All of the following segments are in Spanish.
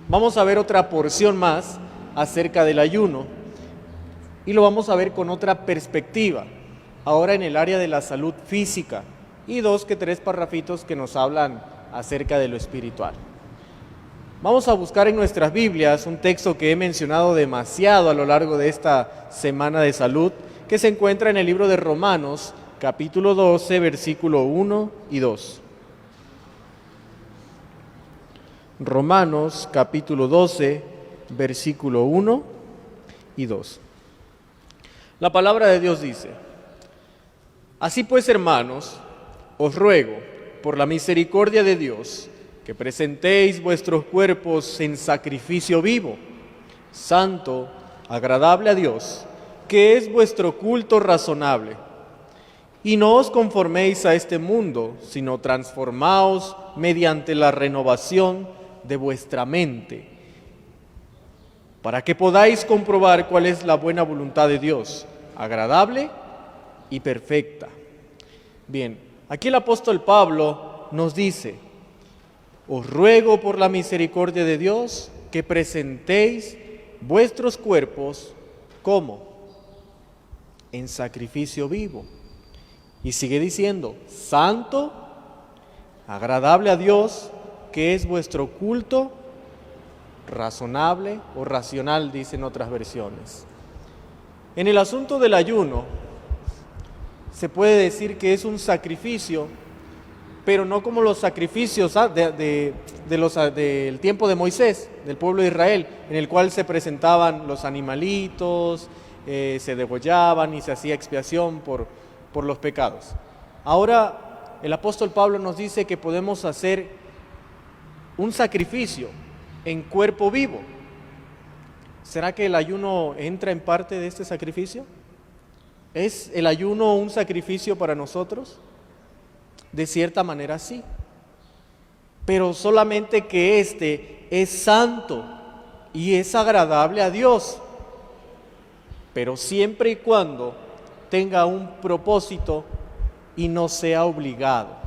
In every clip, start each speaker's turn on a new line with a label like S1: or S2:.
S1: vamos a ver otra porción más acerca del ayuno y lo vamos a ver con otra perspectiva, ahora en el área de la salud física y 2 que 3 parrafitos que nos hablan acerca de lo espiritual. Vamos a buscar en nuestras Biblias un texto que he mencionado demasiado a lo largo de esta semana de salud, que se encuentra en el libro de Romanos, capítulo 12, versículo 1 y 2. Romanos, capítulo 12, versículo 1 y 2. La palabra de Dios dice: Así pues, hermanos, os ruego, por la misericordia de Dios, que presentéis vuestros cuerpos en sacrificio vivo, santo, agradable a Dios, que es vuestro culto razonable. Y no os conforméis a este mundo, sino transformaos mediante la renovación de vuestra mente, para que podáis comprobar cuál es la buena voluntad de Dios, agradable y perfecta. Bien, aquí el apóstol Pablo nos dice: os ruego por la misericordia de Dios que presentéis vuestros cuerpos, ¿cómo? En sacrificio vivo. Y sigue diciendo: santo, agradable a Dios, que es vuestro culto razonable o racional, dicen otras versiones. En el asunto del ayuno, se puede decir que es un sacrificio, pero no como los sacrificios del tiempo de Moisés, del pueblo de Israel, en el cual se presentaban los animalitos, se degollaban y se hacía expiación por los pecados. Ahora el apóstol Pablo nos dice que podemos hacer un sacrificio en cuerpo vivo. ¿Será que el ayuno entra en parte de este sacrificio? ¿Es el ayuno un sacrificio para nosotros? De cierta manera sí, pero solamente que este es santo y es agradable a Dios, pero siempre y cuando tenga un propósito y no sea obligado.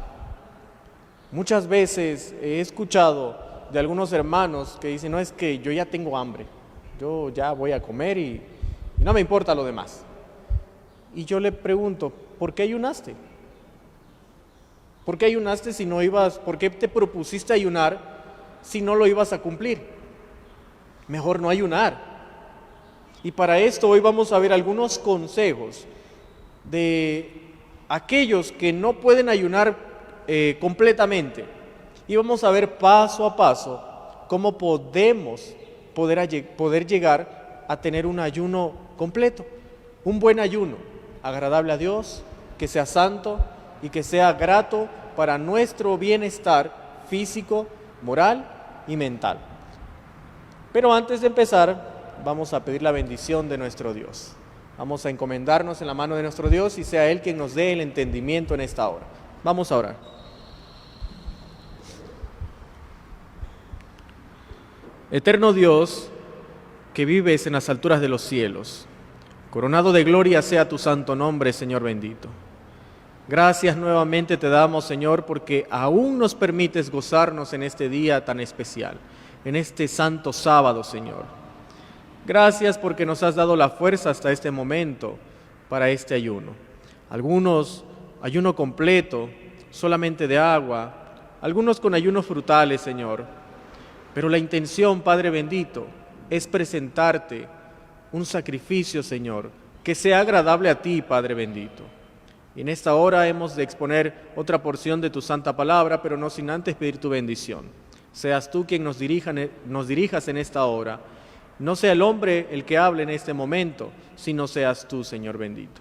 S1: Muchas veces he escuchado de algunos hermanos que dicen: no, es que yo ya tengo hambre, yo ya voy a comer y no me importa lo demás. Y yo le pregunto: ¿por qué ayunaste? ¿Por qué ayunaste si no ibas? ¿Por qué te propusiste ayunar si no lo ibas a cumplir? Mejor no ayunar. Y para esto hoy vamos a ver algunos consejos de aquellos que no pueden ayunar completamente. Y vamos a ver paso a paso cómo podemos poder llegar a tener un ayuno completo, un buen ayuno, agradable a Dios, que sea santo y que sea grato para nuestro bienestar físico, moral y mental. Pero antes de empezar, vamos a pedir la bendición de nuestro Dios. Vamos a encomendarnos en la mano de nuestro Dios y sea Él quien nos dé el entendimiento en esta hora. Vamos a orar. Eterno Dios, que vives en las alturas de los cielos, coronado de gloria sea tu santo nombre, Señor bendito. Gracias nuevamente te damos, Señor, porque aún nos permites gozarnos en este día tan especial, en este santo sábado, Señor. Gracias porque nos has dado la fuerza hasta este momento para este ayuno. Algunos ayuno completo, solamente de agua, algunos con ayunos frutales, Señor. Pero la intención, Padre bendito, es presentarte un sacrificio, Señor, que sea agradable a ti, Padre bendito. Y en esta hora hemos de exponer otra porción de tu santa palabra, pero no sin antes pedir tu bendición. Seas tú quien nos dirijas en esta hora. No sea el hombre el que hable en este momento, sino seas tú, Señor bendito.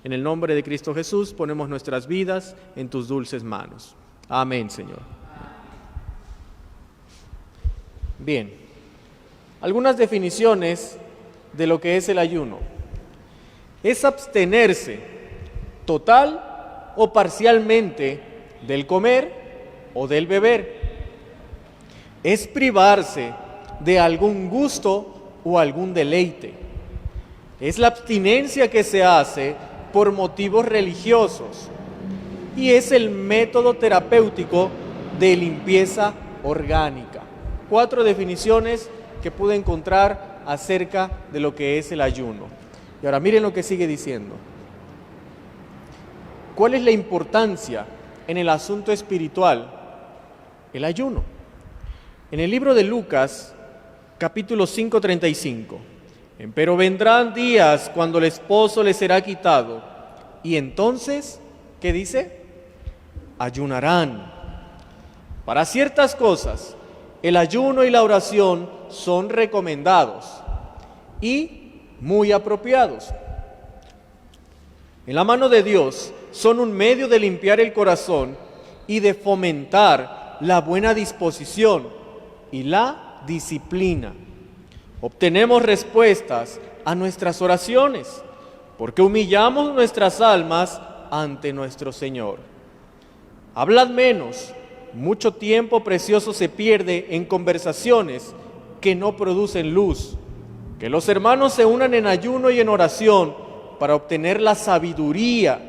S1: En el nombre de Cristo Jesús ponemos nuestras vidas en tus dulces manos. Amén, Señor. Bien, algunas definiciones de lo que es el ayuno. Es abstenerse total o parcialmente del comer o del beber. Es privarse de algún gusto o algún deleite. Es la abstinencia que se hace por motivos religiosos y es el método terapéutico de limpieza orgánica. 4 definiciones que pude encontrar acerca de lo que es el ayuno. Y ahora miren lo que sigue diciendo. ¿Cuál es la importancia en el asunto espiritual? El ayuno. En el libro de Lucas, capítulo 5:35, empero vendrán días cuando el esposo le será quitado, y entonces, ¿qué dice? Ayunarán. Para ciertas cosas, el ayuno y la oración son recomendados y muy apropiados. En la mano de Dios son un medio de limpiar el corazón y de fomentar la buena disposición y la disciplina. Obtenemos respuestas a nuestras oraciones porque humillamos nuestras almas ante nuestro Señor. Hablad menos, mucho tiempo precioso se pierde en conversaciones que no producen luz. Que los hermanos se unan en ayuno y en oración para obtener la sabiduría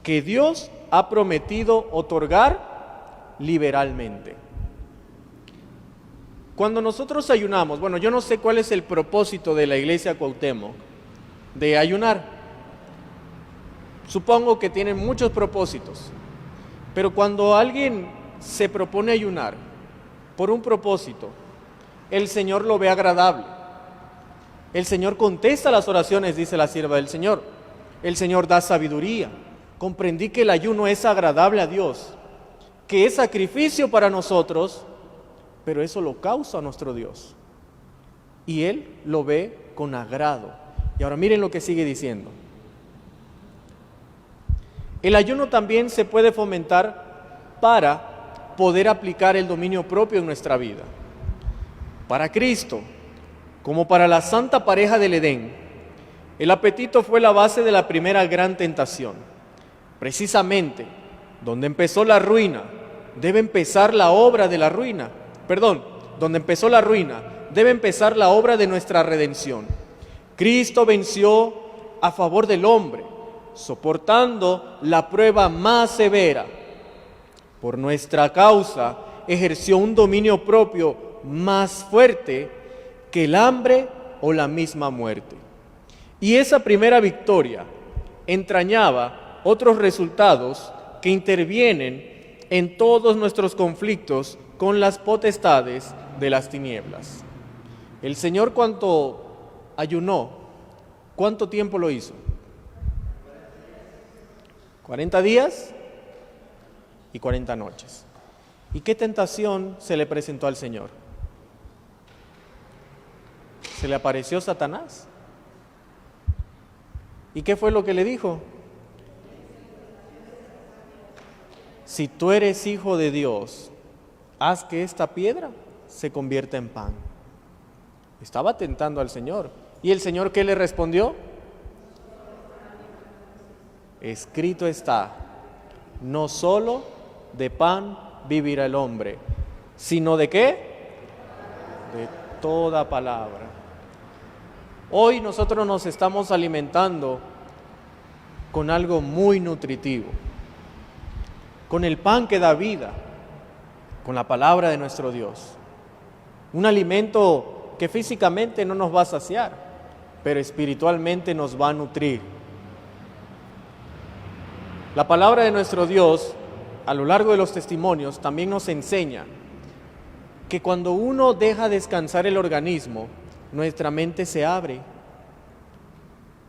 S1: que Dios ha prometido otorgar liberalmente. Cuando nosotros ayunamos, bueno, yo no sé cuál es el propósito de la iglesia Cuauhtémoc de ayunar. Supongo que tienen muchos propósitos, pero cuando alguien se propone ayunar por un propósito, el Señor lo ve agradable. El Señor contesta las oraciones, dice la sierva del Señor. El Señor da sabiduría. Comprendí que el ayuno es agradable a Dios, que es sacrificio para nosotros, pero eso lo causa a nuestro Dios. Y Él lo ve con agrado. Y ahora miren lo que sigue diciendo. El ayuno también se puede fomentar para poder aplicar el dominio propio en nuestra vida. Para Cristo, como para la santa pareja del Edén, el apetito fue la base de la primera gran tentación. Precisamente, donde empezó la ruina, debe empezar la obra de la ruina. Donde empezó la ruina, debe empezar la obra de nuestra redención. Cristo venció a favor del hombre, soportando la prueba más severa. Por nuestra causa, ejerció un dominio propio más fuerte que el hambre o la misma muerte. Y esa primera victoria entrañaba otros resultados que intervienen en todos nuestros conflictos con las potestades de las tinieblas. El Señor, cuando ayunó, ¿cuánto tiempo lo hizo? 40 días y 40 noches. ¿Y qué tentación se le presentó al Señor? Se le apareció Satanás. ¿Y qué fue lo que le dijo? Si tú eres hijo de Dios, haz que esta piedra se convierta en pan. Estaba tentando al Señor. ¿Y el Señor qué le respondió? Escrito está, no solo de pan vivirá el hombre, sino ¿de qué? De toda palabra. Hoy nosotros nos estamos alimentando con algo muy nutritivo, con el pan que da vida, con la palabra de nuestro Dios. Un alimento que físicamente no nos va a saciar, pero espiritualmente nos va a nutrir. La palabra de nuestro Dios, a lo largo de los testimonios, también nos enseña que cuando uno deja descansar el organismo, nuestra mente se abre,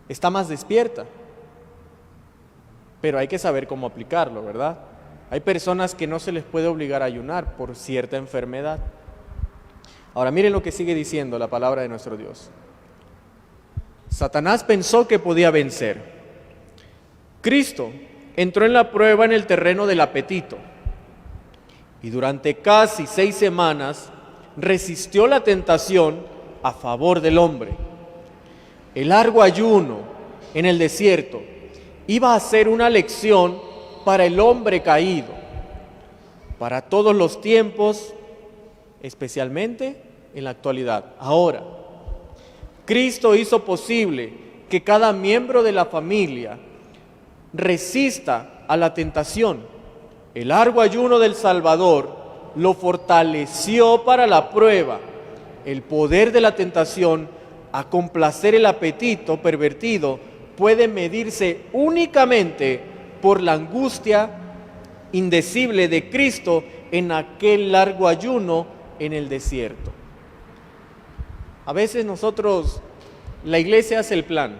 S1: está más despierta, pero hay que saber cómo aplicarlo, ¿verdad? Hay personas que no se les puede obligar a ayunar por cierta enfermedad. Ahora miren lo que sigue diciendo la palabra de nuestro Dios. Satanás pensó que podía vencer. Cristo entró en la prueba en el terreno del apetito y durante casi 6 semanas resistió la tentación a favor del hombre. El largo ayuno en el desierto iba a ser una lección para el hombre caído, para todos los tiempos, especialmente en la actualidad. Ahora, Cristo hizo posible que cada miembro de la familia resista a la tentación. El largo ayuno del Salvador lo fortaleció para la prueba. El poder de la tentación a complacer el apetito pervertido puede medirse únicamente por la angustia indecible de Cristo en aquel largo ayuno en el desierto. A veces nosotros, la iglesia hace el plan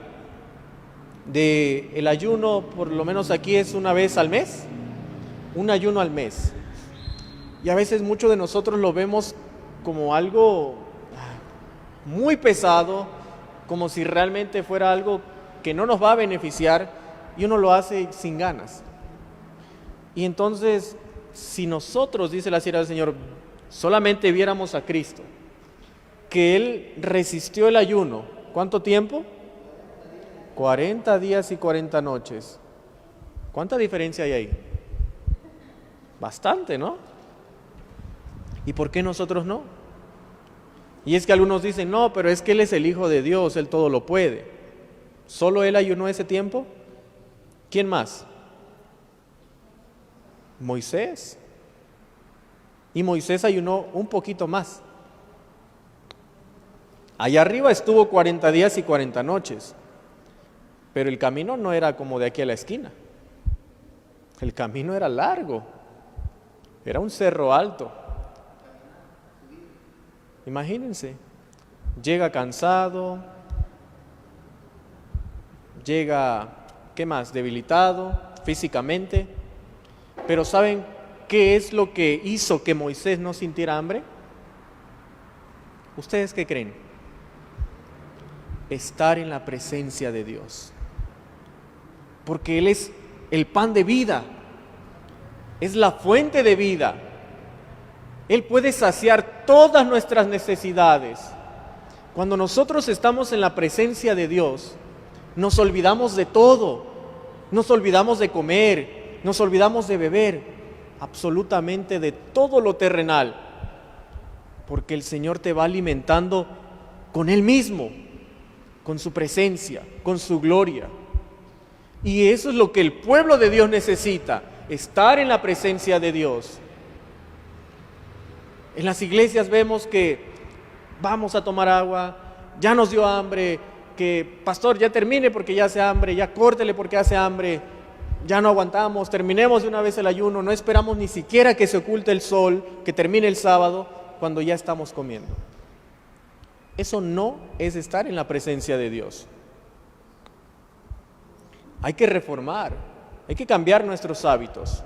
S1: de el ayuno, por lo menos aquí es una vez al mes, un ayuno al mes. Y a veces muchos de nosotros lo vemos como algo muy pesado, como si realmente fuera algo que no nos va a beneficiar, y uno lo hace sin ganas. Y entonces, si nosotros, dice la sierva del Señor, solamente viéramos a Cristo, que Él resistió el ayuno, ¿cuánto tiempo? 40 días y 40 noches. ¿Cuánta diferencia hay ahí? Bastante, ¿no? ¿Y por qué nosotros no? Y es que algunos dicen, no, pero es que Él es el Hijo de Dios, Él todo lo puede. ¿Solo Él ayunó ese tiempo? ¿Quién más? Moisés. Y Moisés ayunó un poquito más. Allá arriba estuvo 40 días y 40 noches, pero el camino no era como de aquí a la esquina. El camino era largo, era un cerro alto. Imagínense, llega cansado, llega, ¿qué más? Debilitado físicamente, pero ¿saben qué es lo que hizo que Moisés no sintiera hambre? ¿Ustedes qué creen? Estar en la presencia de Dios, porque Él es el pan de vida, es la fuente de vida. Él puede saciar todas nuestras necesidades. Cuando nosotros estamos en la presencia de Dios, nos olvidamos de todo, nos olvidamos de comer, nos olvidamos de beber, absolutamente de todo lo terrenal, porque el Señor te va alimentando con Él mismo, con su presencia, con su gloria. Y eso es lo que el pueblo de Dios necesita, estar en la presencia de Dios. En las iglesias vemos que vamos a tomar agua, ya nos dio hambre, que pastor ya termine porque ya hace hambre, ya córtele porque hace hambre, ya no aguantamos, terminemos de una vez el ayuno, no esperamos ni siquiera que se oculte el sol, que termine el sábado, cuando ya estamos comiendo. Eso no es estar en la presencia de Dios. Hay que reformar, hay que cambiar nuestros hábitos.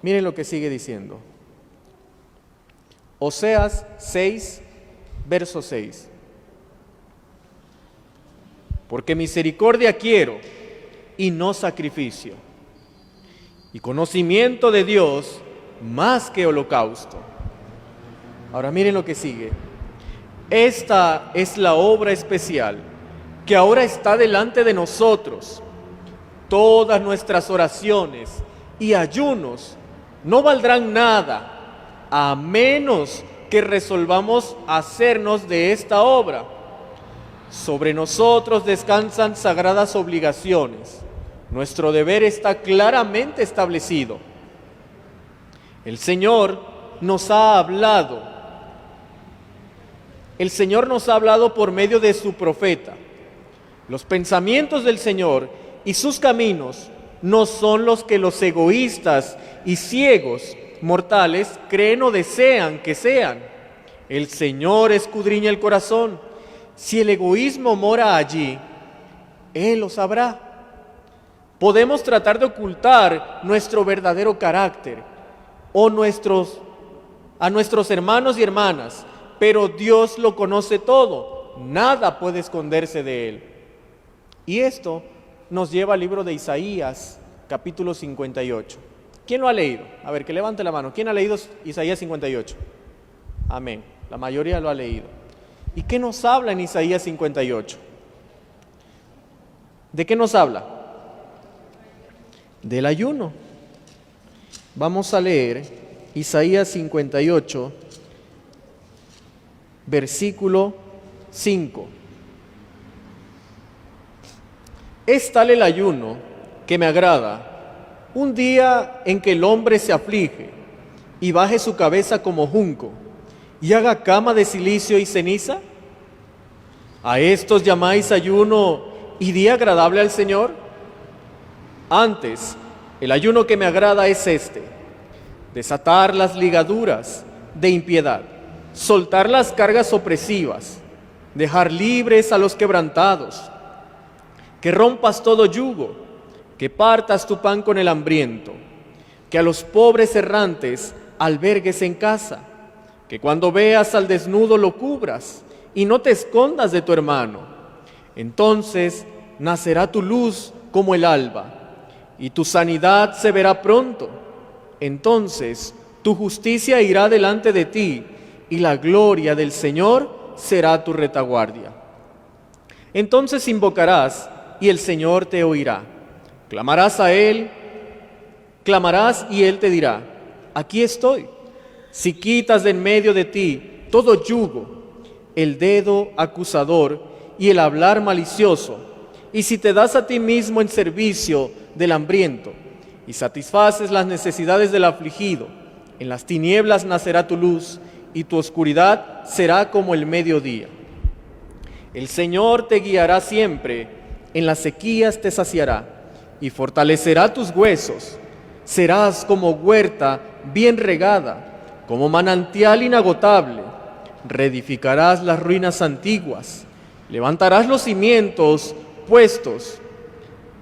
S1: Miren lo que sigue diciendo. Oseas 6, verso 6. Porque misericordia quiero y no sacrificio, y conocimiento de Dios más que holocausto. Ahora miren lo que sigue. Esta es la obra especial que ahora está delante de nosotros. Todas nuestras oraciones y ayunos no valdrán nada a menos que resolvamos hacernos de esta obra. Sobre nosotros descansan sagradas obligaciones. Nuestro deber está claramente establecido. El Señor nos ha hablado. El Señor nos ha hablado por medio de su profeta. Los pensamientos del Señor y sus caminos no son los que los egoístas y ciegos mortales creen o desean que sean. El Señor escudriña el corazón. Si el egoísmo mora allí, Él lo sabrá. Podemos tratar de ocultar nuestro verdadero carácter o a nuestros hermanos y hermanas, pero Dios lo conoce todo. Nada puede esconderse de Él. Y esto nos lleva al libro de Isaías, capítulo 58. ¿Quién lo ha leído? A ver, que levante la mano. ¿Quién ha leído Isaías 58? Amén. La mayoría lo ha leído. ¿Y qué nos habla en Isaías 58? ¿De qué nos habla? Del ayuno. Vamos a leer Isaías 58, versículo 5. Es tal el ayuno que me agrada, un día en que el hombre se aflige, y baje su cabeza como junco, y haga cama de cilicio y ceniza? ¿A estos llamáis ayuno y día agradable al Señor? Antes, el ayuno que me agrada es este: desatar las ligaduras de impiedad, soltar las cargas opresivas, dejar libres a los quebrantados, que rompas todo yugo, que partas tu pan con el hambriento, que a los pobres errantes albergues en casa, que cuando veas al desnudo lo cubras y no te escondas de tu hermano. Entonces nacerá tu luz como el alba, y tu sanidad se verá pronto. Entonces tu justicia irá delante de ti, y la gloria del Señor será tu retaguardia. Entonces invocarás, y el Señor te oirá. Clamarás a Él, clamarás y Él te dirá: aquí estoy. Si quitas de en medio de ti todo yugo, el dedo acusador y el hablar malicioso, y si te das a ti mismo en servicio del hambriento y satisfaces las necesidades del afligido, en las tinieblas nacerá tu luz y tu oscuridad será como el mediodía. El Señor te guiará siempre, en las sequías te saciará y fortalecerá tus huesos. Serás como huerta bien regada, como manantial inagotable. Reedificarás las ruinas antiguas, levantarás los cimientos puestos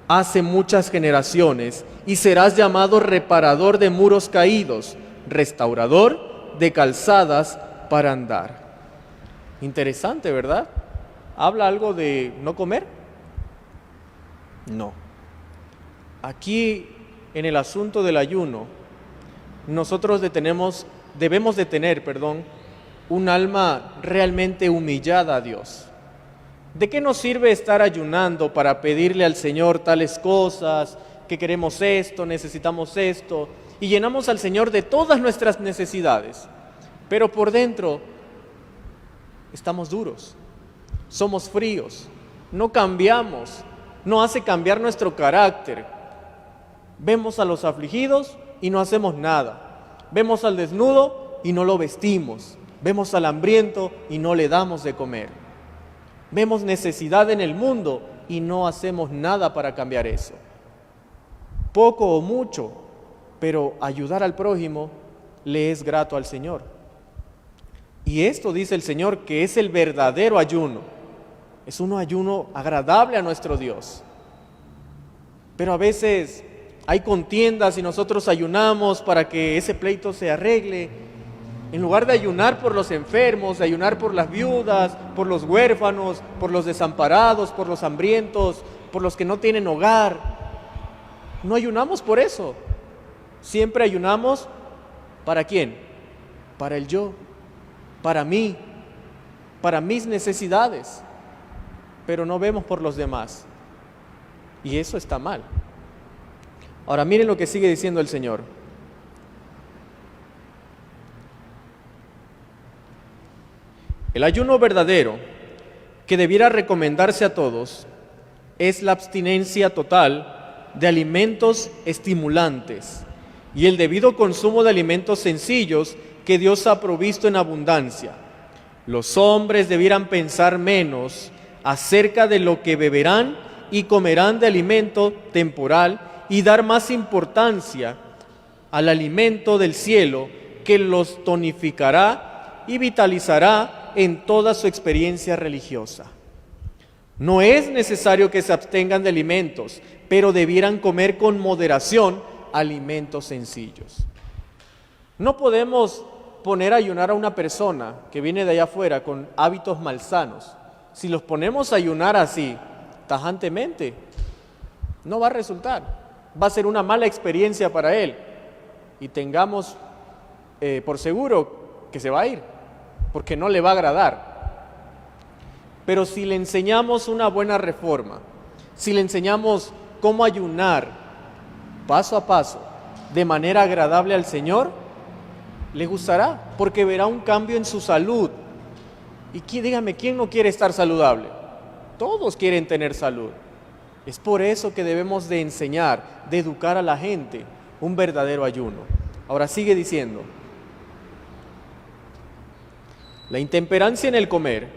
S1: hace muchas generaciones, y serás llamado reparador de muros caídos, restaurador de calzadas para andar. Interesante, ¿verdad? ¿Habla algo de no comer? No. Aquí, en el asunto del ayuno, nosotros debemos de tener un alma realmente humillada a Dios. ¿De qué nos sirve estar ayunando para pedirle al Señor tales cosas, que queremos esto, necesitamos esto, y llenamos al Señor de todas nuestras necesidades, pero por dentro estamos duros, somos fríos, no cambiamos, no hace cambiar nuestro carácter? Vemos a los afligidos y no hacemos nada, vemos al desnudo y no lo vestimos, vemos al hambriento y no le damos de comer. Vemos necesidad en el mundo y no hacemos nada para cambiar eso. Poco o mucho, pero ayudar al prójimo le es grato al Señor. Y esto dice el Señor que es el verdadero ayuno. Es un ayuno agradable a nuestro Dios. Pero a veces hay contiendas y nosotros ayunamos para que ese pleito se arregle. En lugar de ayunar por los enfermos, de ayunar por las viudas, por los huérfanos, por los desamparados, por los hambrientos, por los que no tienen hogar, no ayunamos por eso. Siempre ayunamos ¿para quién? Para el yo, para mí, para mis necesidades, pero no vemos por los demás. Y eso está mal. Ahora miren lo que sigue diciendo el Señor. El ayuno verdadero, que debiera recomendarse a todos, es la abstinencia total de alimentos estimulantes y el debido consumo de alimentos sencillos que Dios ha provisto en abundancia. Los hombres debieran pensar menos acerca de lo que beberán y comerán de alimento temporal y dar más importancia al alimento del cielo, que los tonificará y vitalizará en toda su experiencia religiosa. No es necesario que se abstengan de alimentos, pero debieran comer con moderación alimentos sencillos. No podemos poner a ayunar a una persona que viene de allá afuera con hábitos malsanos. Si los ponemos a ayunar así, tajantemente, no va a resultar. Va a ser una mala experiencia para él. Y tengamos por seguro que se va a ir, porque no le va a agradar. Pero si le enseñamos una buena reforma, si le enseñamos cómo ayunar paso a paso, de manera agradable al Señor, le gustará, porque verá un cambio en su salud. Y dígame, ¿quién no quiere estar saludable? Todos quieren tener salud. Es por eso que debemos de enseñar, de educar a la gente un verdadero ayuno. Ahora sigue diciendo, La intemperancia en el comer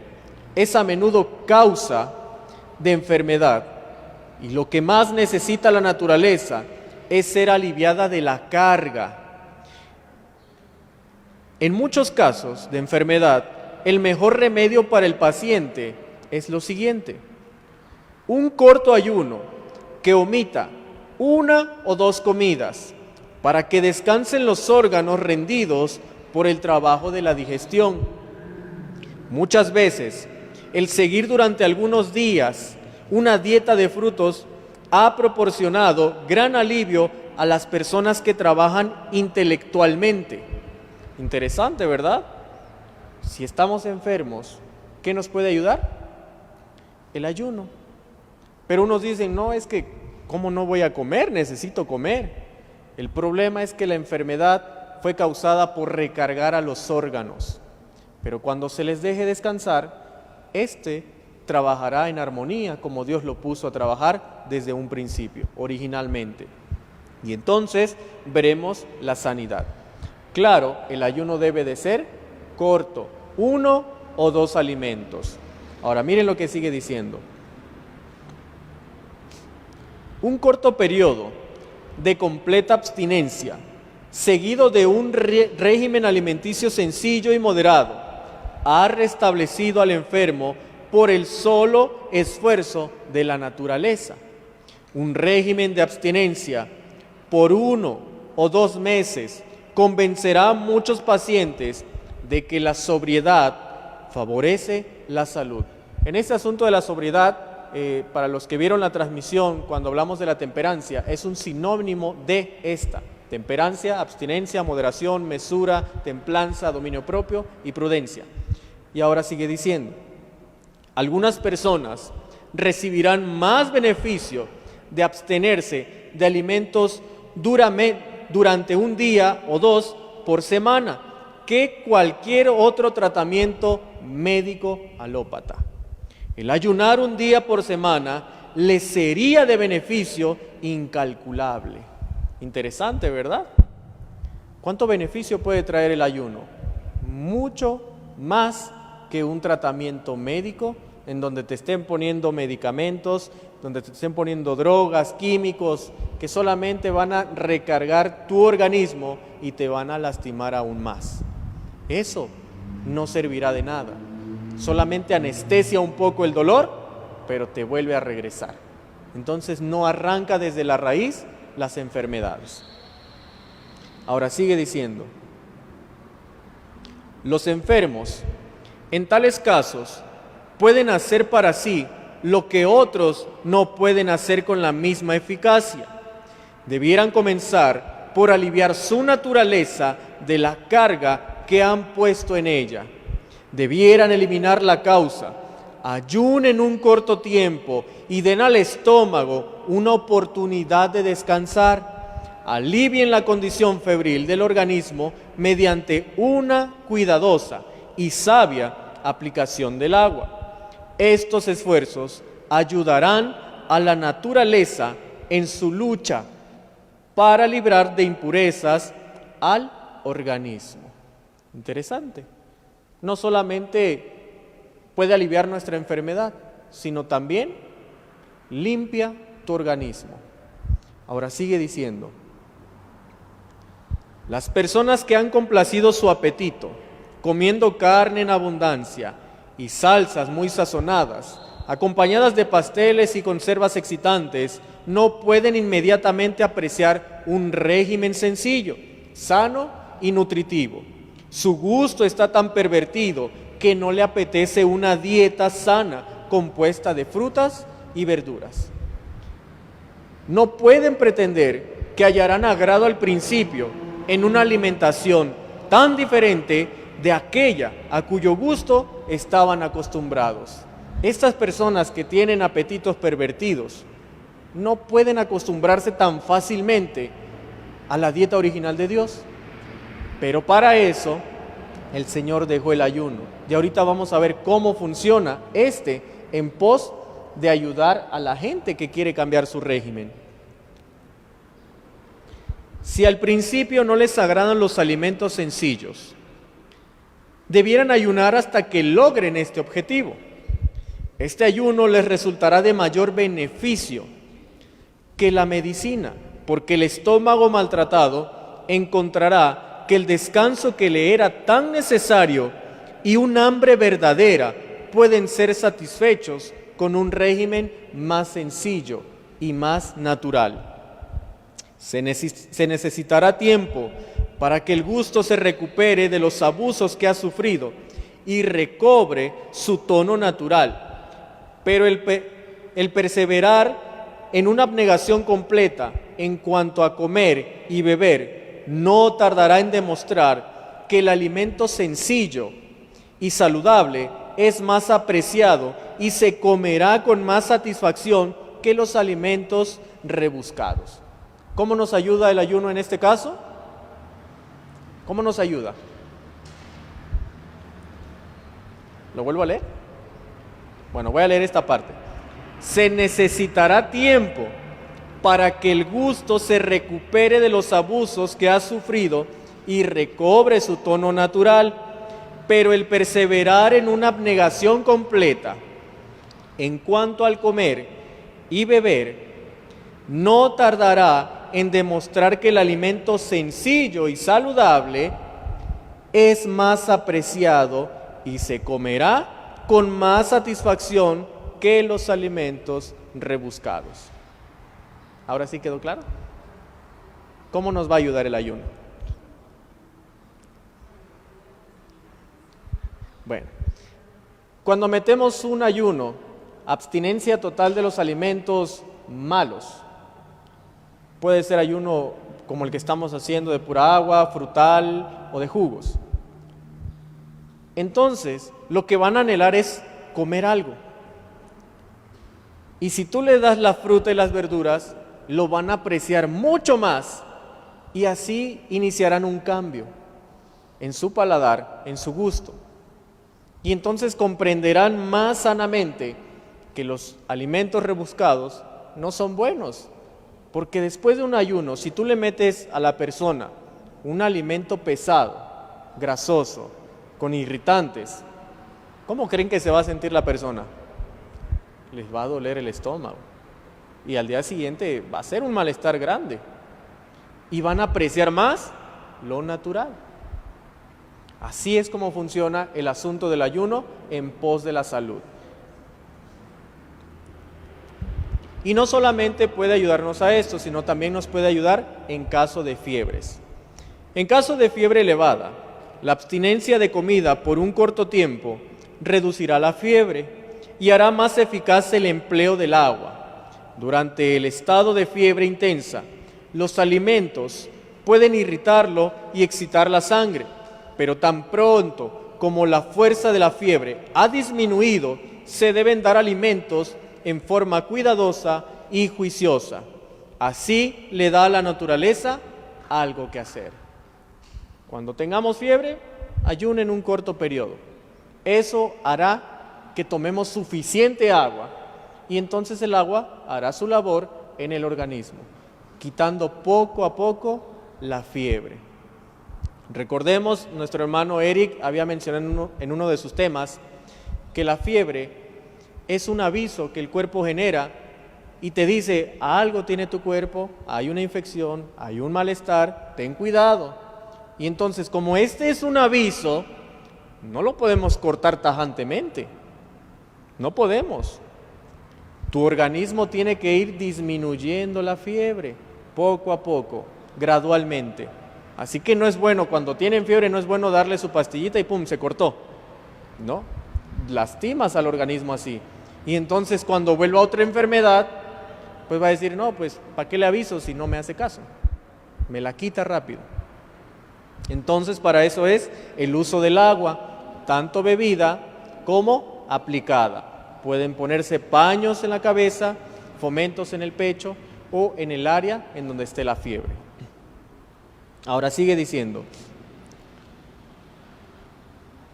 S1: es a menudo causa de enfermedad, y lo que más necesita la naturaleza es ser aliviada de la carga. En muchos casos de enfermedad, el mejor remedio para el paciente es lo siguiente: un corto ayuno que omita 1 o 2 comidas para que descansen los órganos rendidos por el trabajo de la digestión. Muchas veces, el seguir durante algunos días una dieta de frutos ha proporcionado gran alivio a las personas que trabajan intelectualmente. Interesante, ¿verdad? Si estamos enfermos, ¿qué nos puede ayudar? El ayuno. Pero unos dicen, no, es que, ¿cómo no voy a comer? Necesito comer. El problema es que la enfermedad fue causada por recargar a los órganos. Pero cuando se les deje descansar, trabajará en armonía como Dios lo puso a trabajar desde un principio, originalmente. Y entonces veremos la sanidad. Claro, el ayuno debe de ser corto, 1 o 2 alimentos. Ahora miren lo que sigue diciendo. Un corto periodo de completa abstinencia, seguido de un régimen alimenticio sencillo y moderado, ha restablecido al enfermo por el solo esfuerzo de la naturaleza. Un régimen de abstinencia por 1 o 2 meses convencerá a muchos pacientes de que la sobriedad favorece la salud. En este asunto de la sobriedad, para los que vieron la transmisión, cuando hablamos de la temperancia, es un sinónimo de esta: temperancia, abstinencia, moderación, mesura, templanza, dominio propio y prudencia. Y ahora sigue diciendo: algunas personas recibirán más beneficio de abstenerse de alimentos durante un día o 2 por semana que cualquier otro tratamiento médico alópata. El ayunar un día por semana le sería de beneficio incalculable. Interesante, ¿verdad? ¿Cuánto beneficio puede traer el ayuno? Mucho más que un tratamiento médico en donde te estén poniendo medicamentos, donde te estén poniendo drogas, químicos, que solamente van a recargar tu organismo y te van a lastimar aún más. Eso no servirá de nada. Solamente anestesia un poco el dolor, pero te vuelve a regresar. Entonces no arranca desde la raíz las enfermedades. Ahora sigue diciendo: los enfermos, en tales casos, pueden hacer para sí lo que otros no pueden hacer con la misma eficacia. Debieran comenzar por aliviar su naturaleza de la carga que han puesto en ella. Debieran eliminar la causa, ayunen un corto tiempo y den al estómago una oportunidad de descansar. Alivien la condición febril del organismo mediante una cuidadosa y sabia aplicación del agua. Estos esfuerzos ayudarán a la naturaleza en su lucha para librar de impurezas al organismo. Interesante. No solamente puede aliviar nuestra enfermedad, sino también limpia tu organismo. Ahora sigue diciendo: las personas que han complacido su apetito, comiendo carne en abundancia y salsas muy sazonadas, acompañadas de pasteles y conservas excitantes, no pueden inmediatamente apreciar un régimen sencillo, sano y nutritivo. Su gusto está tan pervertido que no le apetece una dieta sana compuesta de frutas y verduras. No pueden pretender que hallarán agrado al principio en una alimentación tan diferente de aquella a cuyo gusto estaban acostumbrados. Estas personas que tienen apetitos pervertidos no pueden acostumbrarse tan fácilmente a la dieta original de Dios. Pero para eso el Señor dejó el ayuno. Y ahorita vamos a ver cómo funciona en pos de ayudar a la gente que quiere cambiar su régimen. Si al principio no les agradan los alimentos sencillos, debieran ayunar hasta que logren este objetivo. Este ayuno les resultará de mayor beneficio que la medicina, porque el estómago maltratado encontrará que el descanso que le era tan necesario y un hambre verdadera pueden ser satisfechos con un régimen más sencillo y más natural. Se necesitará tiempo para que el gusto se recupere de los abusos que ha sufrido y recobre su tono natural. Pero el perseverar en una abnegación completa en cuanto a comer y beber no tardará en demostrar que el alimento sencillo y saludable es más apreciado y se comerá con más satisfacción que los alimentos rebuscados. ¿Cómo nos ayuda el ayuno en este caso? ¿Cómo nos ayuda? ¿Lo vuelvo a leer? Bueno, voy a leer esta parte. Se necesitará tiempo para que el gusto se recupere de los abusos que ha sufrido y recobre su tono natural, pero el perseverar en una abnegación completa en cuanto al comer y beber no tardará en demostrar que el alimento sencillo y saludable es más apreciado y se comerá con más satisfacción que los alimentos rebuscados. ¿Ahora sí quedó claro? ¿Cómo nos va a ayudar el ayuno? Bueno, cuando metemos un ayuno, abstinencia total de los alimentos malos, puede ser ayuno como el que estamos haciendo de pura agua, frutal o de jugos. Entonces, lo que van a anhelar es comer algo. Y si tú le das la fruta y las verduras, lo van a apreciar mucho más y así iniciarán un cambio en su paladar, en su gusto. Y entonces comprenderán más sanamente que los alimentos rebuscados no son buenos. Porque después de un ayuno, si tú le metes a la persona un alimento pesado, grasoso, con irritantes, ¿cómo creen que se va a sentir la persona? Les va a doler el estómago. Y al día siguiente va a ser un malestar grande. Y van a apreciar más lo natural. Así es como funciona el asunto del ayuno en pos de la salud. Y no solamente puede ayudarnos a esto, sino también nos puede ayudar en caso de fiebres. En caso de fiebre elevada, la abstinencia de comida por un corto tiempo reducirá la fiebre y hará más eficaz el empleo del agua. Durante el estado de fiebre intensa, los alimentos pueden irritarlo y excitar la sangre, pero tan pronto como la fuerza de la fiebre ha disminuido, se deben dar alimentos en forma cuidadosa y juiciosa. Así le da a la naturaleza algo que hacer. Cuando tengamos fiebre, ayunen un corto periodo. Eso hará que tomemos suficiente agua y entonces el agua hará su labor en el organismo, quitando poco a poco la fiebre. Recordemos, nuestro hermano Eric había mencionado en uno de sus temas que la fiebre es un aviso que el cuerpo genera y te dice, algo tiene tu cuerpo, hay una infección, hay un malestar, ten cuidado. Y entonces, como este es un aviso, no lo podemos cortar tajantemente. No podemos. Tu organismo tiene que ir disminuyendo la fiebre, poco a poco, gradualmente. Así que no es bueno, cuando tienen fiebre, no es bueno darle su pastillita y ¡pum!, se cortó. No, lastimas al organismo así. Y entonces cuando vuelva otra enfermedad, pues va a decir, no, pues ¿para qué le aviso si no me hace caso? Me la quita rápido. Entonces para eso es el uso del agua, tanto bebida como aplicada. Pueden ponerse paños en la cabeza, fomentos en el pecho o en el área en donde esté la fiebre. Ahora sigue diciendo,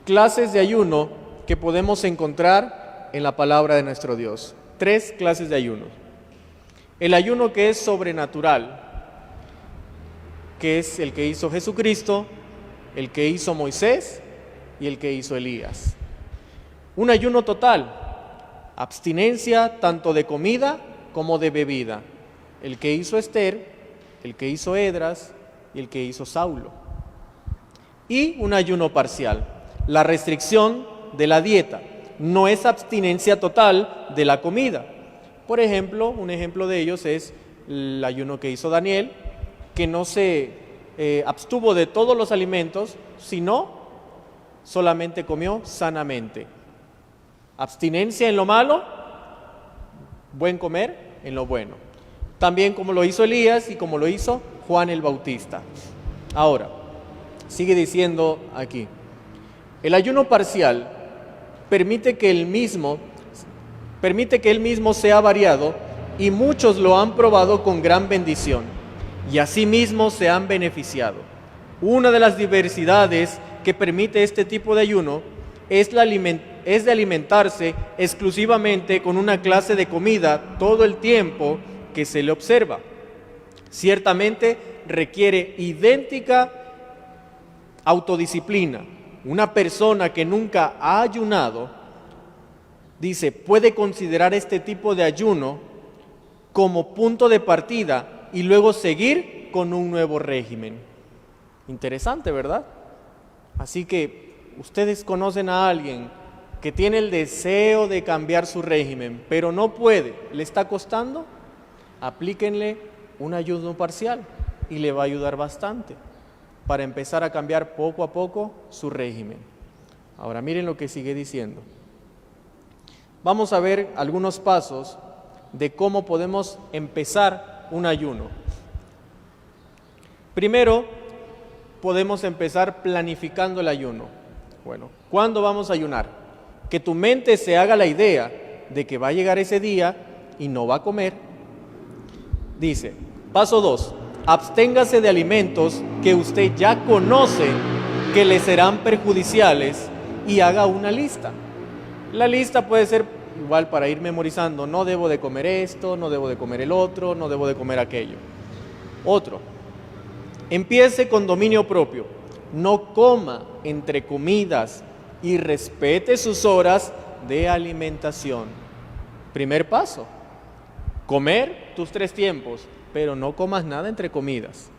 S1: clases de ayuno que podemos encontrar en la palabra de nuestro Dios. 3 clases de ayuno. El ayuno que es sobrenatural, que es el que hizo Jesucristo, el que hizo Moisés y el que hizo Elías. Un ayuno total, abstinencia tanto de comida como de bebida. El que hizo Esther, el que hizo Edras y el que hizo Saulo. Y un ayuno parcial, la restricción de la dieta. No es abstinencia total de la comida. Por ejemplo, un ejemplo de ellos es el ayuno que hizo Daniel, que no se abstuvo de todos los alimentos, sino solamente comió sanamente. Abstinencia en lo malo, buen comer en lo bueno. También como lo hizo Elías y como lo hizo Juan el Bautista. Ahora, sigue diciendo aquí, el ayuno parcial permite que él mismo sea variado, y muchos lo han probado con gran bendición, y asimismo se han beneficiado. Una de las diversidades que permite este tipo de ayuno es de alimentarse exclusivamente con una clase de comida todo el tiempo que se le observa. Ciertamente requiere idéntica autodisciplina. Una persona que nunca ha ayunado, dice, puede considerar este tipo de ayuno como punto de partida y luego seguir con un nuevo régimen. Interesante, ¿verdad? Así que ustedes conocen a alguien que tiene el deseo de cambiar su régimen, pero no puede, le está costando, aplíquenle un ayuno parcial y le va a ayudar bastante para empezar a cambiar poco a poco su régimen. Ahora miren lo que sigue diciendo. Vamos a ver algunos pasos de cómo podemos empezar un ayuno. Primero, podemos empezar planificando el ayuno. Bueno, ¿cuándo vamos a ayunar? Que tu mente se haga la idea de que va a llegar ese día y no va a comer. Dice, paso 2, absténgase de alimentos que usted ya conoce que le serán perjudiciales y haga una lista. La lista puede ser igual para ir memorizando, no debo de comer esto, no debo de comer el otro, no debo de comer aquello. Otro, empiece con dominio propio, no coma entre comidas y respete sus horas de alimentación. Primer paso, comer tus 3 tiempos, pero no comas nada entre comidas.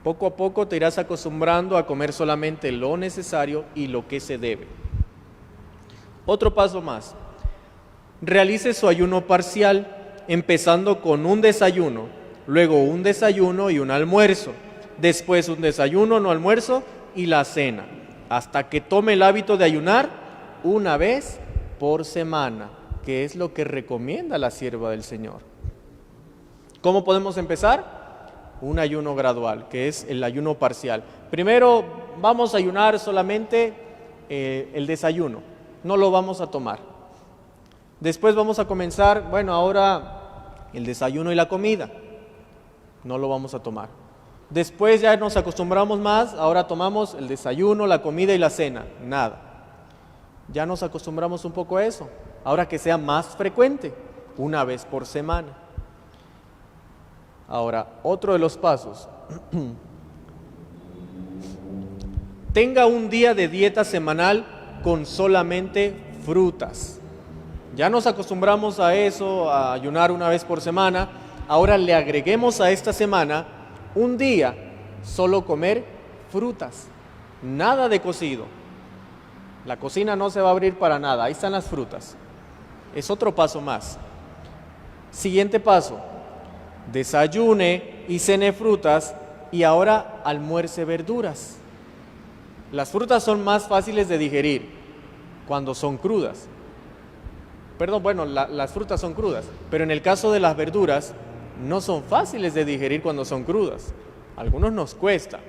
S1: Poco a poco te irás acostumbrando a comer solamente lo necesario y lo que se debe. Otro paso más, realice su ayuno parcial, empezando con un desayuno, luego un desayuno y un almuerzo, después un desayuno, no almuerzo y la cena, hasta que tome el hábito de ayunar una vez por semana, que es lo que recomienda la sierva del Señor. ¿Cómo podemos empezar? Un ayuno gradual, que es el ayuno parcial. Primero vamos a ayunar solamente el desayuno, no lo vamos a tomar. Después vamos a comenzar, bueno, ahora el desayuno y la comida, no lo vamos a tomar. Después ya nos acostumbramos más, ahora tomamos el desayuno, la comida y la cena, nada. Ya nos acostumbramos un poco a eso, ahora que sea más frecuente, una vez por semana. Ahora, otro de los pasos, tenga un día de dieta semanal con solamente frutas. Ya nos acostumbramos a eso, a ayunar una vez por semana. Ahora le agreguemos a esta semana un día solo comer frutas, nada de cocido. La cocina no se va a abrir para nada, ahí están las frutas. Es otro paso más. Siguiente paso, desayune y cene frutas y ahora almuerce verduras. Las frutas son más fáciles de digerir cuando son crudas. Perdón, bueno, las frutas son crudas, pero en el caso de las verduras no son fáciles de digerir cuando son crudas. A algunos nos cuesta,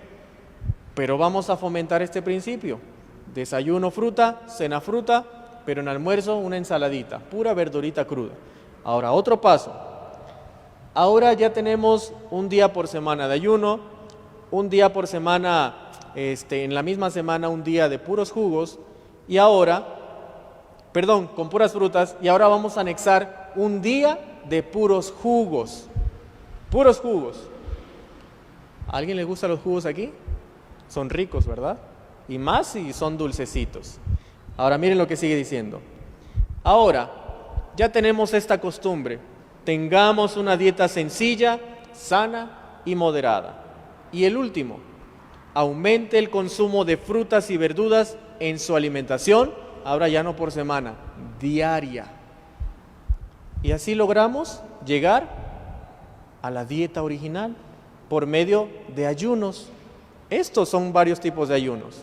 S1: pero vamos a fomentar este principio. Desayuno fruta, cena fruta, pero en almuerzo una ensaladita, pura verdurita cruda. Ahora, otro paso. Ahora ya tenemos un día por semana de ayuno, un día por semana, en la misma semana un día de puros jugos, y ahora, con puras frutas, y ahora vamos a anexar un día de puros jugos. Puros jugos. ¿A alguien le gustan los jugos aquí? Son ricos, ¿verdad? y más si son dulcecitos. Ahora miren lo que sigue diciendo. Ahora, ya tenemos esta costumbre, tengamos una dieta sencilla, sana y moderada. Y el último, aumente el consumo de frutas y verduras en su alimentación, ahora ya no por semana, diaria. Y así logramos llegar a la dieta original por medio de ayunos. Estos son varios tipos de ayunos.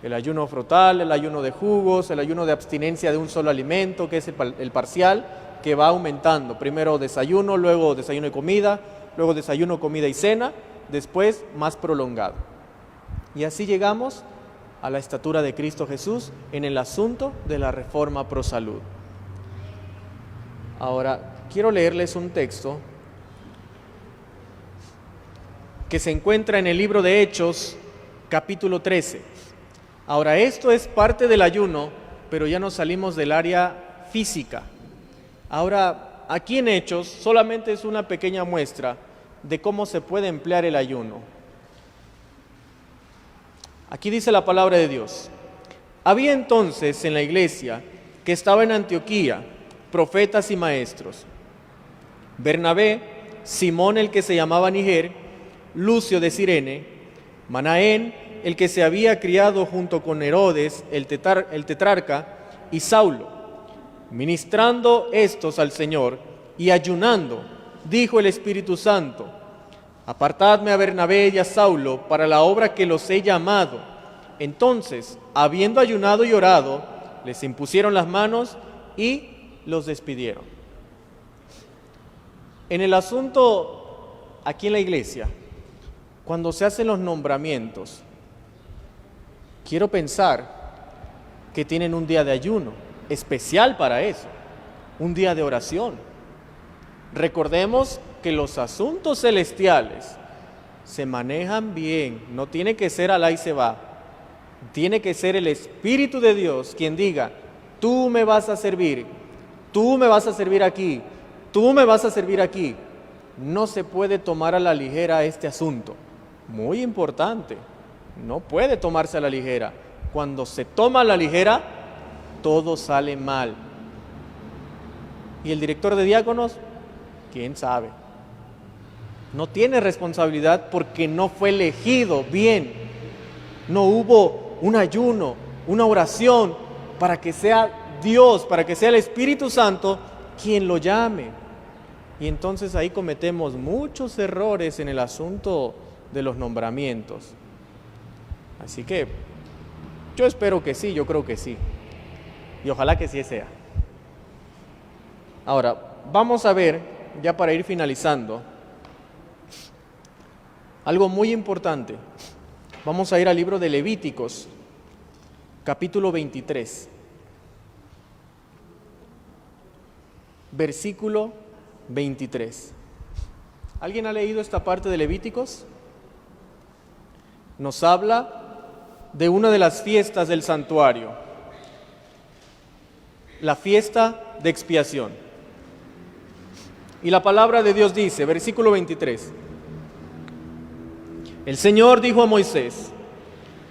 S1: El ayuno frutal, el ayuno de jugos, el ayuno de abstinencia de un solo alimento, que es el parcial, que va aumentando. Primero desayuno, luego desayuno y comida, luego desayuno, comida y cena, después más prolongado. Y así llegamos a la estatura de Cristo Jesús en el asunto de la reforma pro salud. Ahora, quiero leerles un texto que se encuentra en el libro de Hechos, capítulo 13. Ahora, esto es parte del ayuno, pero ya nos salimos del área física. Ahora, aquí en Hechos solamente es una pequeña muestra de cómo se puede emplear el ayuno. Aquí dice la palabra de Dios. Había entonces en la iglesia que estaba en Antioquía profetas y maestros: Bernabé, Simón el que se llamaba Niger, Lucio de Cirene, Manaén, el que se había criado junto con Herodes, el tetrarca, y Saulo. Ministrando estos al Señor y ayunando, dijo el Espíritu Santo: apartadme a Bernabé y a Saulo para la obra que los he llamado. Entonces, habiendo ayunado y orado, les impusieron las manos y los despidieron. En el asunto aquí en la iglesia, cuando se hacen los nombramientos, quiero pensar que tienen un día de ayuno especial para eso, un día de oración. Recordemos que los asuntos celestiales se manejan bien, no tiene que ser alá y se va, tiene que ser el Espíritu de Dios quien diga: tú me vas a servir, tú me vas a servir aquí, tú me vas a servir aquí. No se puede tomar a la ligera este asunto, muy importante. No puede tomarse a la ligera. Cuando se toma a la ligera, todo sale mal. ¿Y el director de diáconos? ¿Quién sabe? No tiene responsabilidad porque no fue elegido bien. No hubo un ayuno, una oración para que sea Dios, para que sea el Espíritu Santo quien lo llame. Y entonces ahí cometemos muchos errores en el asunto de los nombramientos. Así que yo espero que sí, yo creo que sí. Y ojalá que sí sea. Ahora, vamos a ver, ya para ir finalizando, algo muy importante. Vamos a ir al libro de Levíticos, capítulo 23, versículo 23. ¿Alguien ha leído esta parte de Levíticos? Nos habla de una de las fiestas del santuario, la fiesta de expiación. Y la palabra de Dios dice, versículo 23, el Señor dijo a Moisés: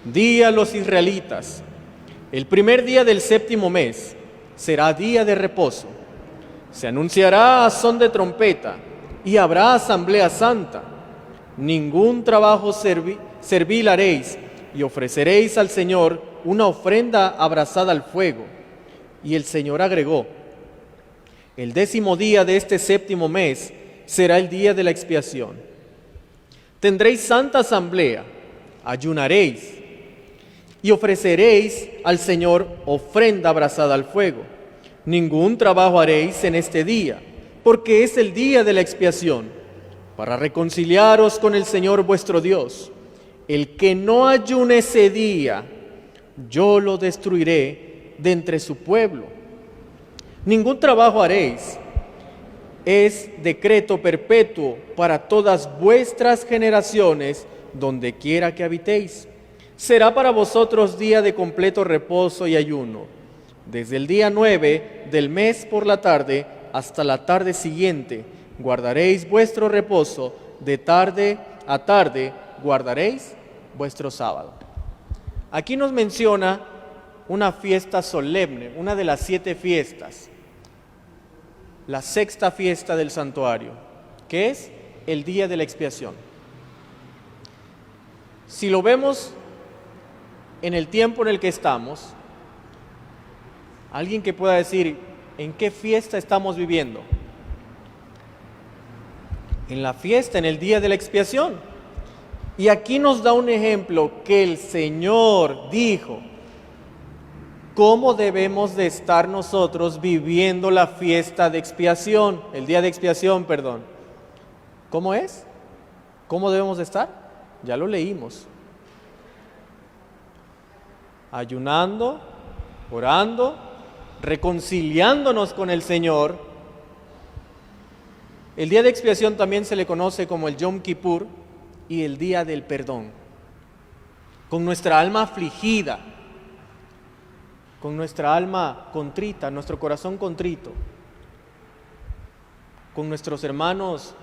S1: di a los israelitas, el primer día del séptimo mes será día de reposo. Se anunciará a son de trompeta y habrá asamblea santa. Ningún trabajo servil haréis, y ofreceréis al Señor una ofrenda abrasada al fuego. Y el Señor agregó: el 10º día de este séptimo mes será el día de la expiación. Tendréis santa asamblea, ayunaréis, y ofreceréis al Señor ofrenda abrasada al fuego. Ningún trabajo haréis en este día, porque es el día de la expiación, para reconciliaros con el Señor vuestro Dios. El que no ayune ese día, yo lo destruiré de entre su pueblo. Ningún trabajo haréis, es decreto perpetuo para todas vuestras generaciones, donde quiera que habitéis. Será para vosotros día de completo reposo y ayuno. Desde el día 9 del mes por la tarde hasta la tarde siguiente, guardaréis vuestro reposo, de tarde a tarde guardaréis vuestro sábado. Aquí nos menciona una fiesta solemne, una de las 7 fiestas, la 6ª fiesta del santuario, que es el día de la expiación. Si lo vemos en el tiempo en el que estamos, alguien que pueda decir, ¿en qué fiesta estamos viviendo? En la fiesta, en el día de la expiación. Y aquí nos da un ejemplo que el Señor dijo, cómo debemos de estar nosotros viviendo la fiesta de expiación, el día de expiación, perdón. ¿Cómo es? ¿Cómo debemos de estar? Ya lo leímos. Ayunando, orando, reconciliándonos con el Señor. El día de expiación también se le conoce como el Yom Kippur y el día del perdón. Con nuestra alma afligida, con nuestra alma contrita, nuestro corazón contrito, con nuestros hermanos,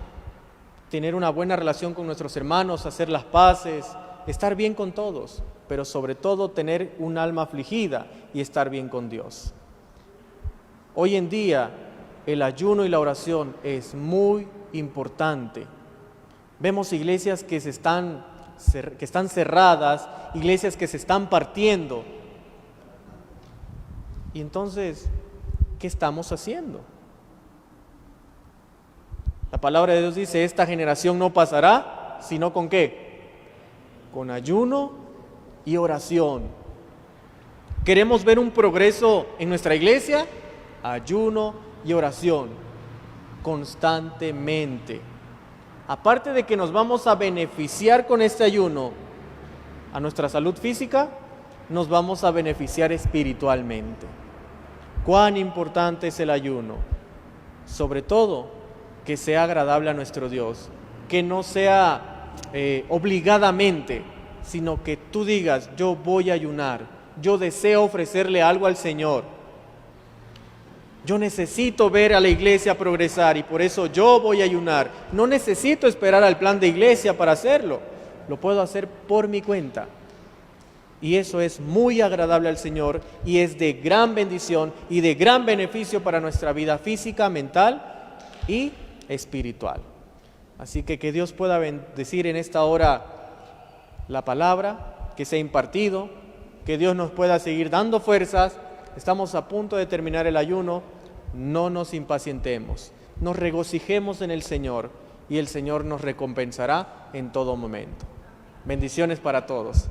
S1: tener una buena relación con nuestros hermanos, hacer las paces, estar bien con todos, pero sobre todo tener un alma afligida y estar bien con Dios. Hoy en día el ayuno y la oración es muy importante. Vemos iglesias que están cerradas, iglesias que se están partiendo. Y entonces, ¿qué estamos haciendo? La palabra de Dios dice, esta generación no pasará, sino ¿con qué? Con ayuno y oración. ¿Queremos ver un progreso en nuestra iglesia? Ayuno y oración, constantemente. Aparte de que nos vamos a beneficiar con este ayuno a nuestra salud física, nos vamos a beneficiar espiritualmente. Cuán importante es el ayuno, sobre todo que sea agradable a nuestro Dios, que no sea obligadamente, sino que tú digas, yo voy a ayunar, yo deseo ofrecerle algo al Señor, yo necesito ver a la iglesia progresar y por eso yo voy a ayunar, no necesito esperar al plan de iglesia para hacerlo, lo puedo hacer por mi cuenta. Y eso es muy agradable al Señor y es de gran bendición y de gran beneficio para nuestra vida física, mental y espiritual. Así que Dios pueda bendecir en esta hora la palabra que se ha impartido, que Dios nos pueda seguir dando fuerzas. Estamos a punto de terminar el ayuno, no nos impacientemos, nos regocijemos en el Señor y el Señor nos recompensará en todo momento. Bendiciones para todos.